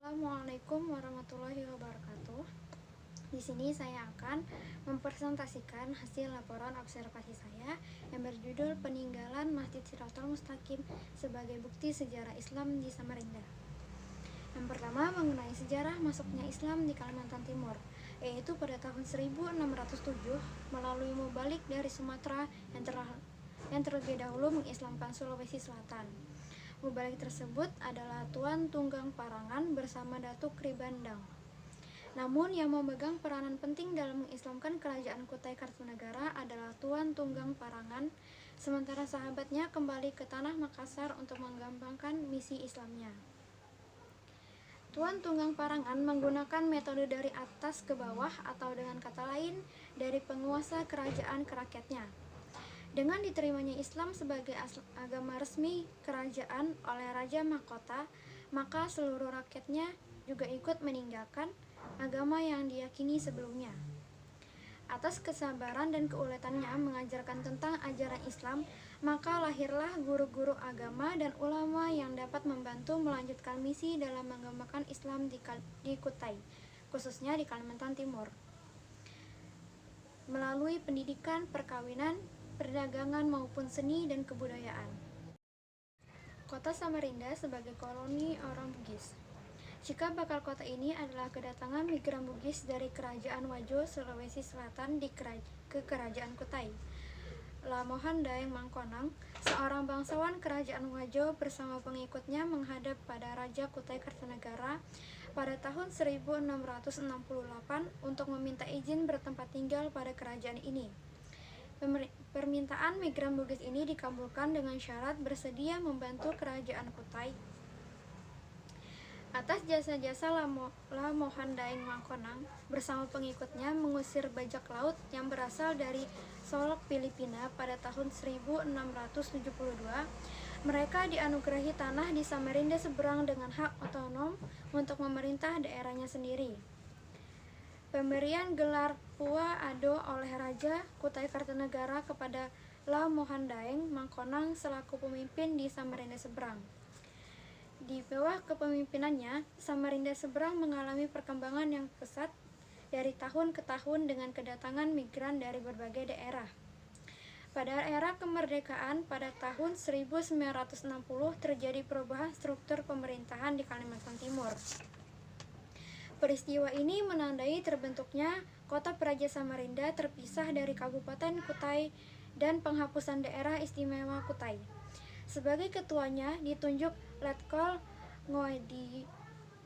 Assalamualaikum warahmatullahi wabarakatuh. Di sini saya akan mempresentasikan hasil laporan observasi saya yang berjudul Peninggalan Masjid Shirathul Mustaqim sebagai bukti sejarah Islam di Samarinda. Yang pertama, mengenai sejarah masuknya Islam di Kalimantan Timur, yaitu pada tahun 1607 melalui mubalik dari Sumatera yang terlebih dahulu mengislamkan Sulawesi Selatan. Mubalik tersebut adalah Tuan Tunggang Parangan bersama Datuk Ribandang. Namun yang memegang peranan penting dalam mengislamkan kerajaan Kutai Kartanegara adalah Tuan Tunggang Parangan, sementara sahabatnya kembali ke tanah Makassar untuk mengembangkan misi Islamnya. Tuan Tunggang Parangan menggunakan metode dari atas ke bawah, atau dengan kata lain, dari penguasa kerajaan ke rakyatnya. Dengan diterimanya Islam sebagai agama resmi kerajaan oleh Raja Mahkota, maka seluruh rakyatnya juga ikut meninggalkan agama yang diyakini sebelumnya. Atas kesabaran dan keuletannya mengajarkan tentang ajaran Islam, maka lahirlah guru-guru agama dan ulama yang dapat membantu melanjutkan misi dalam mengembangkan Islam di Kutai, khususnya di Kalimantan Timur, melalui pendidikan, perkawinan, perdagangan maupun seni dan kebudayaan. Kota Samarinda sebagai koloni orang Bugis. Cikal bakal kota ini adalah kedatangan migran Bugis dari Kerajaan Wajo, Sulawesi Selatan ke Kerajaan Kutai. Lamohan Daeng Mangkonang, seorang bangsawan Kerajaan Wajo bersama pengikutnya menghadap pada Raja Kutai Kartanegara pada tahun 1668 untuk meminta izin bertempat tinggal pada kerajaan ini. Permintaan migran Bugis ini dikabulkan dengan syarat bersedia membantu kerajaan Kutai. Atas jasa-jasa Lamohan Daeng Mangkonang bersama pengikutnya mengusir bajak laut yang berasal dari Solok, Filipina pada tahun 1672, mereka dianugerahi tanah di Samarinda seberang dengan hak otonom untuk memerintah daerahnya sendiri. Pemberian gelar Pua Ado oleh Raja Kutai Kartanegara kepada Lamohan Daeng Mangkonang selaku pemimpin di Samarinda Seberang. Di bawah kepemimpinannya, Samarinda Seberang mengalami perkembangan yang pesat dari tahun ke tahun dengan kedatangan migran dari berbagai daerah. Pada era kemerdekaan pada tahun 1960 terjadi perubahan struktur pemerintahan di Kalimantan Timur. Peristiwa ini menandai terbentuknya Kota Praja Samarinda terpisah dari Kabupaten Kutai dan penghapusan daerah istimewa Kutai. Sebagai ketuanya ditunjuk Letkol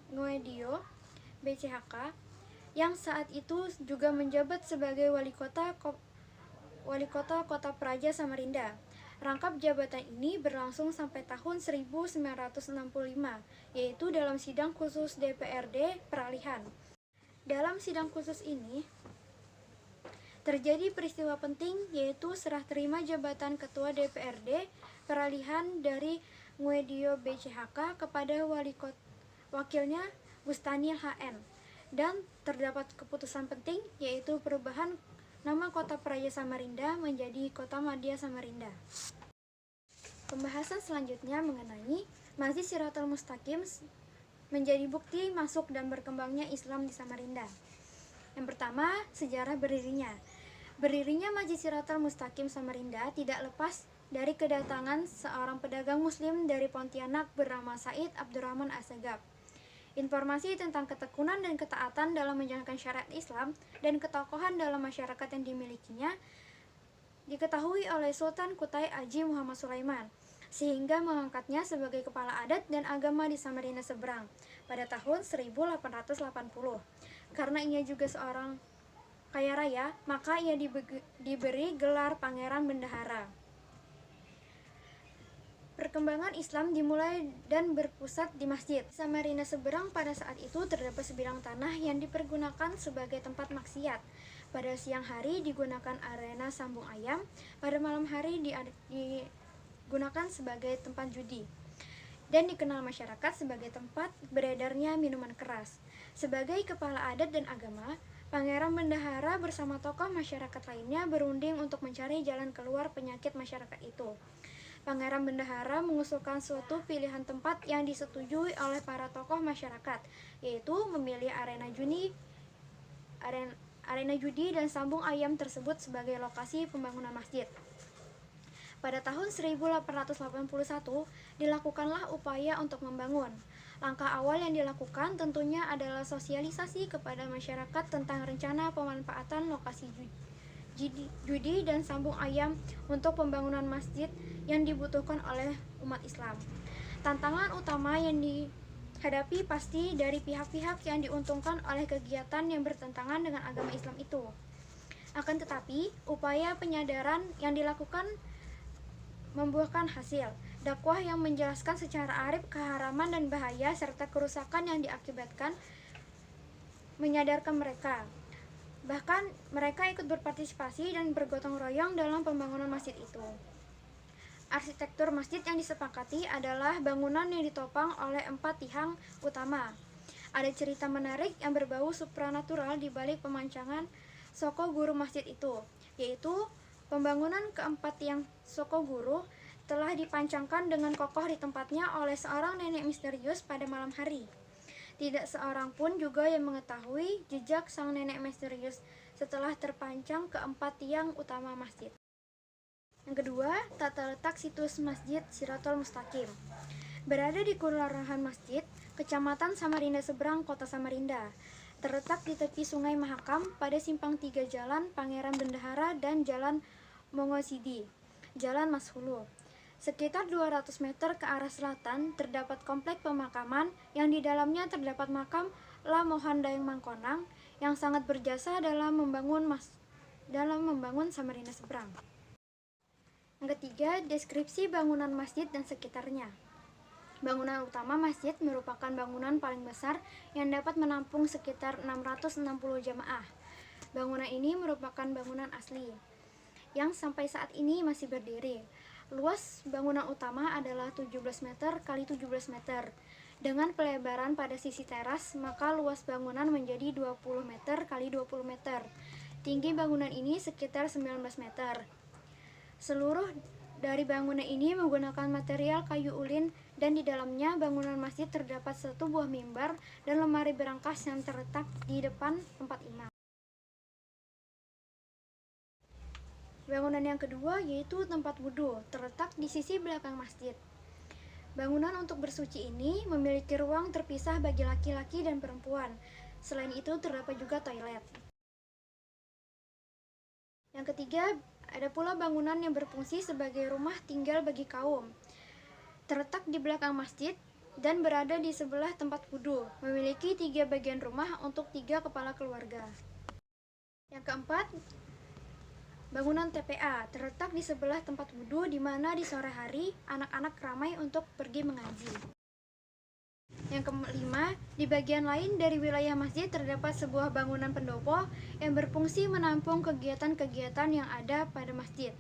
Ngoedio BCHK, yang saat itu juga menjabat sebagai wali kota Kota Praja Samarinda. Rangkap jabatan ini berlangsung sampai tahun 1965, yaitu dalam sidang khusus DPRD peralihan. Dalam sidang khusus ini, terjadi peristiwa penting, yaitu serah terima jabatan Ketua DPRD peralihan dari Nguedio BCHK kepada wakilnya Bustanil HN, dan terdapat keputusan penting, yaitu perubahan nama Kota Praja Samarinda menjadi Kota Madya Samarinda. Pembahasan selanjutnya mengenai Masjid Shirathul Mustaqim menjadi bukti masuk dan berkembangnya Islam di Samarinda. Yang pertama, sejarah berdirinya. Berdirinya Masjid Shirathul Mustaqim Samarinda tidak lepas dari kedatangan seorang pedagang muslim dari Pontianak bernama Said Abdurrahman Assegaf. Informasi tentang ketekunan dan ketaatan dalam menjalankan syariat Islam dan ketokohan dalam masyarakat yang dimilikinya diketahui oleh Sultan Kutai Aji Muhammad Sulaiman, sehingga mengangkatnya sebagai kepala adat dan agama di Samarinda Seberang pada tahun 1880. Karena ia juga seorang kaya raya, maka ia diberi gelar Pangeran Bendahara. Perkembangan Islam dimulai dan berpusat di masjid. Samarinda Seberang pada saat itu terdapat sebidang tanah yang dipergunakan sebagai tempat maksiat. Pada siang hari digunakan arena sambung ayam, pada malam hari digunakan sebagai tempat judi, dan dikenal masyarakat sebagai tempat beredarnya minuman keras. Sebagai kepala adat dan agama, Pangeran Bendahara bersama tokoh masyarakat lainnya berunding untuk mencari jalan keluar penyakit masyarakat itu. Pangeran Bendahara mengusulkan suatu pilihan tempat yang disetujui oleh para tokoh masyarakat, yaitu memilih arena judi dan sambung ayam tersebut sebagai lokasi pembangunan masjid. Pada tahun 1881, dilakukanlah upaya untuk membangun. Langkah awal yang dilakukan tentunya adalah sosialisasi kepada masyarakat tentang rencana pemanfaatan lokasi judi dan sambung ayam untuk pembangunan masjid yang dibutuhkan oleh umat Islam. Tantangan utama yang dihadapi pasti dari pihak-pihak yang diuntungkan oleh kegiatan yang bertentangan dengan agama Islam itu. Akan tetapi, upaya penyadaran yang dilakukan membuahkan hasil. Dakwah yang menjelaskan secara arif keharaman dan bahaya serta kerusakan yang diakibatkan menyadarkan mereka. Bahkan mereka ikut berpartisipasi dan bergotong royong dalam pembangunan masjid itu. Arsitektur masjid yang disepakati adalah bangunan yang ditopang oleh 4 tiang utama. Ada cerita menarik yang berbau supranatural di balik pemancangan Soko Guru masjid itu, yaitu pembangunan keempat tiang Soko Guru telah dipancangkan dengan kokoh di tempatnya oleh seorang nenek misterius pada malam hari. Tidak seorang pun juga yang mengetahui jejak sang nenek misterius setelah terpancang keempat tiang utama masjid. Yang kedua, tata letak situs Masjid Shirathul Mustaqim. Berada di kelurahan Masjid, Kecamatan Samarinda Seberang, Kota Samarinda. Terletak di tepi Sungai Mahakam pada simpang 3 Jalan Pangeran Bendahara dan Jalan Mongosidi, Jalan Mas Hulu. Sekitar 200 meter ke arah selatan terdapat komplek pemakaman yang di dalamnya terdapat makam La Mohan Daeng Mangkonang yang sangat berjasa dalam membangun Samarinda Seberang. Yang ketiga, deskripsi bangunan masjid dan sekitarnya. Bangunan utama masjid merupakan bangunan paling besar yang dapat menampung sekitar 660 jamaah. Bangunan ini merupakan bangunan asli yang sampai saat ini masih berdiri. Luas bangunan utama adalah 17 meter x 17 meter. Dengan pelebaran pada sisi teras, maka luas bangunan menjadi 20 meter x 20 meter. Tinggi bangunan ini sekitar 19 meter. Seluruh dari bangunan ini menggunakan material kayu ulin dan di dalamnya bangunan masjid terdapat satu buah mimbar dan lemari berangkas yang terletak di depan tempat imam. Bangunan yang kedua yaitu tempat wudhu, terletak di sisi belakang masjid. Bangunan untuk bersuci ini memiliki ruang terpisah bagi laki-laki dan perempuan. Selain itu terdapat juga toilet. Yang ketiga, ada pula bangunan yang berfungsi sebagai rumah tinggal bagi kaum. Terletak di belakang masjid dan berada di sebelah tempat wudhu, memiliki 3 bagian rumah untuk 3 kepala keluarga. Yang keempat, bangunan TPA terletak di sebelah tempat wudhu di mana di sore hari anak-anak ramai untuk pergi mengaji. Yang kelima, di bagian lain dari wilayah masjid terdapat sebuah bangunan pendopo yang berfungsi menampung kegiatan-kegiatan yang ada pada masjid.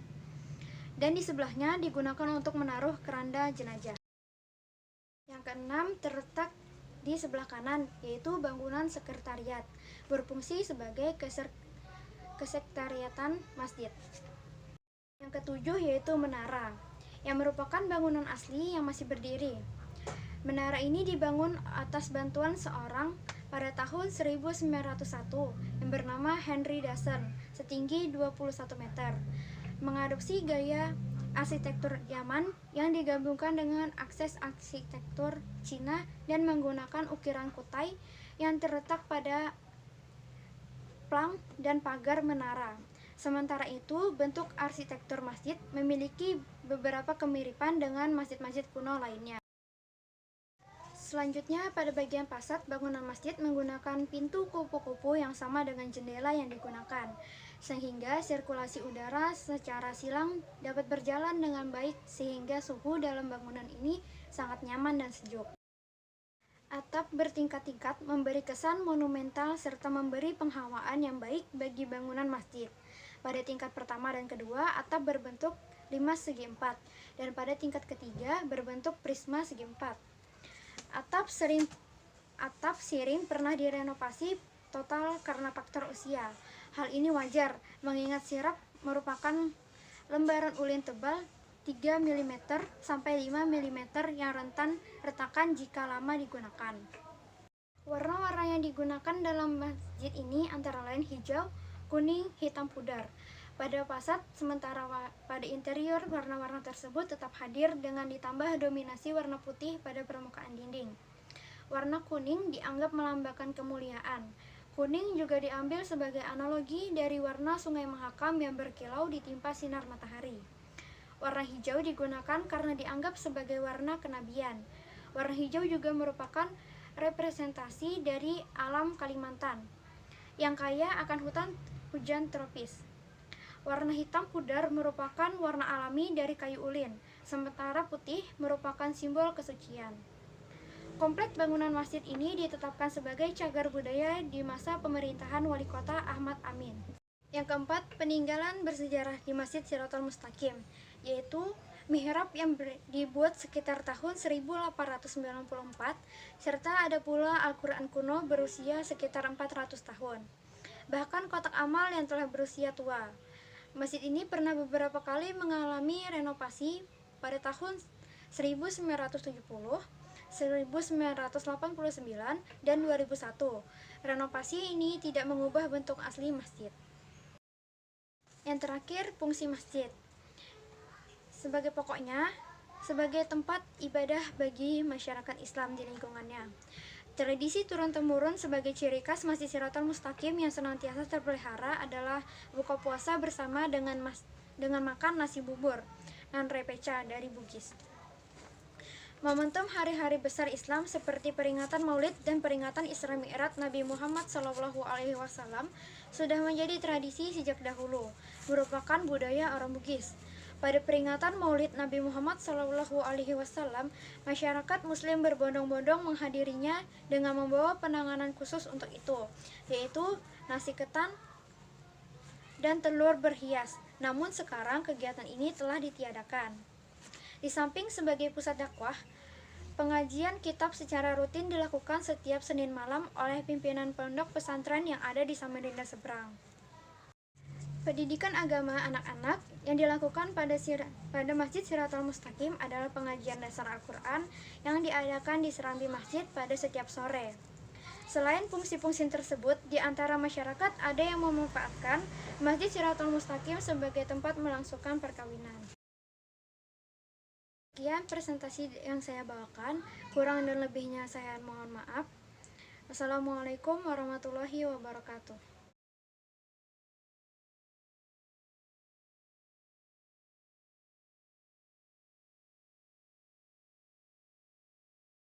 Dan di sebelahnya digunakan untuk menaruh keranda jenazah. Yang keenam, terletak di sebelah kanan, yaitu bangunan sekretariat, berfungsi sebagai kesekretariatan masjid. Yang ketujuh yaitu menara, yang merupakan bangunan asli yang masih berdiri. Menara ini dibangun atas bantuan seorang pada tahun 1901 yang bernama Henry Dasen, setinggi 21 meter. Mengadopsi gaya arsitektur Yaman yang digabungkan dengan akses arsitektur Cina dan menggunakan ukiran kutai yang terletak pada plang dan pagar menara. Sementara itu, bentuk arsitektur masjid memiliki beberapa kemiripan dengan masjid-masjid kuno lainnya. Selanjutnya, pada bagian fasad bangunan masjid menggunakan pintu kupu-kupu yang sama dengan jendela yang digunakan, sehingga sirkulasi udara secara silang dapat berjalan dengan baik sehingga suhu dalam bangunan ini sangat nyaman dan sejuk. Atap bertingkat-tingkat memberi kesan monumental serta memberi penghawaan yang baik bagi bangunan masjid. Pada tingkat pertama dan kedua, atap berbentuk 5×4, dan pada tingkat ketiga berbentuk prisma segi 4. Atap siring pernah direnovasi total karena faktor usia. Hal ini wajar, mengingat sirap merupakan lembaran ulin tebal 3 mm sampai 5 mm yang rentan retakan jika lama digunakan. Warna-warna yang digunakan dalam masjid ini antara lain hijau, kuning, hitam pudar. Pada fasad, sementara pada interior warna-warna tersebut tetap hadir dengan ditambah dominasi warna putih pada permukaan dinding. Warna kuning dianggap melambangkan kemuliaan. Kuning juga diambil sebagai analogi dari warna Sungai Mahakam yang berkilau ditimpa sinar matahari. Warna hijau digunakan karena dianggap sebagai warna kenabian. Warna hijau juga merupakan representasi dari alam Kalimantan yang kaya akan hujan tropis. Warna hitam pudar merupakan warna alami dari kayu ulin, sementara putih merupakan simbol kesucian. Komplek bangunan masjid ini ditetapkan sebagai cagar budaya di masa pemerintahan Wali Kota Ahmad Amin. Yang keempat, peninggalan bersejarah di Masjid Shirathul Mustaqim, yaitu mihrab yang dibuat sekitar tahun 1894, serta ada pula Al-Quran kuno berusia sekitar 400 tahun. Bahkan kotak amal yang telah berusia tua. Masjid ini pernah beberapa kali mengalami renovasi pada tahun 1970, 1989, dan 2001. Renovasi ini tidak mengubah bentuk asli masjid. Yang terakhir, fungsi masjid. Sebagai tempat ibadah bagi masyarakat Islam di lingkungannya. Tradisi turun-temurun sebagai ciri khas Masjid Shirathul Mustaqim yang senantiasa terpelihara adalah buka puasa bersama dengan makan nasi bubur dan repeca dari Bugis. Momentum hari-hari besar Islam seperti peringatan Maulid dan peringatan Isra Mi'raj Nabi Muhammad SAW sudah menjadi tradisi sejak dahulu, merupakan budaya orang Bugis. Pada peringatan Maulid Nabi Muhammad SAW, masyarakat Muslim berbondong-bondong menghadirinya dengan membawa penanganan khusus untuk itu, yaitu nasi ketan dan telur berhias. Namun sekarang kegiatan ini telah ditiadakan. Di samping sebagai pusat dakwah, pengajian kitab secara rutin dilakukan setiap Senin malam oleh pimpinan pondok pesantren yang ada di Samarinda seberang. Pendidikan agama anak-anak yang dilakukan pada Masjid Shirathul Mustaqim adalah pengajian dasar Al-Quran yang diadakan di serambi masjid pada setiap sore. Selain fungsi-fungsi tersebut, di antara masyarakat ada yang memanfaatkan Masjid Shirathul Mustaqim sebagai tempat melangsungkan perkawinan. Sekian presentasi yang saya bawakan, kurang dan lebihnya saya mohon maaf. Wassalamualaikum warahmatullahi wabarakatuh.